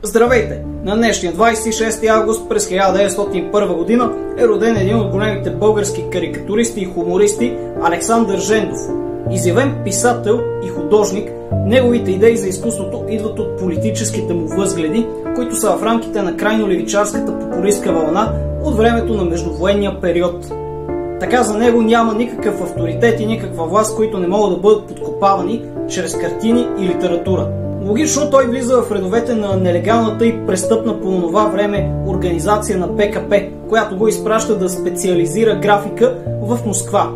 Здравейте! На днешния 26 август през 1901 година е роден един от големите български карикатуристи и хумористи Александър Жендов. Изявен писател и художник, неговите идеи за изкуството идват от политическите му възгледи, които са в рамките на крайно левичарската популистка вълна от времето на междувоенния период. Така за него няма никакъв авторитет и никаква власт, които не могат да бъдат подкопавани чрез картини и литература. Логично той влиза в редовете на нелегалната и престъпна по това време организация на БКП, която го изпраща да специализира графика в Москва.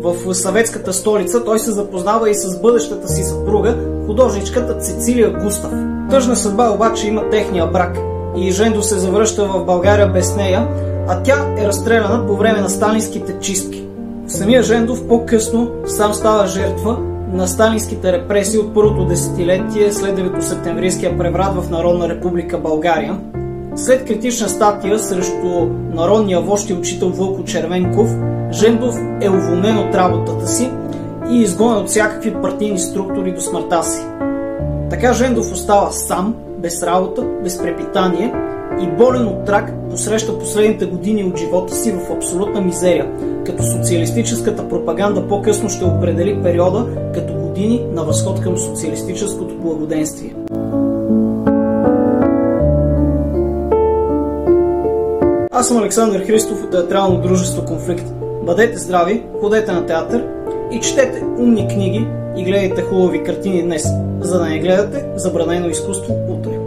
В съветската столица той се запознава и с бъдещата си съпруга, художничката Цецилия Густав. Тъжна съдба обаче има техния брак и Жендов се завръща в България без нея, а тя е разстреляна по време на сталинските чистки. Самия Жендов по-късно сам става жертва на сталинските репресии от първото десетилетие след 9-септемврийския преврат в Народна република България. След критична статия срещу народния вожд и учител Вълко Червенков, Жендов е уволнен от работата си и изгонен от всякакви партийни структури до смъртта си. Така Жендов остава сам, без работа, без препитание и болен от рак посреща последните години от живота си в абсолютна мизерия, като социалистическата пропаганда по-късно ще определи периода като години на възход към социалистическото благоденствие. Аз съм Александър Христов от театрално дружество Конфликт. Бъдете здрави, ходете на театър и четете умни книги и гледайте хубави картини днес, за да не гледате забранено изкуство утре.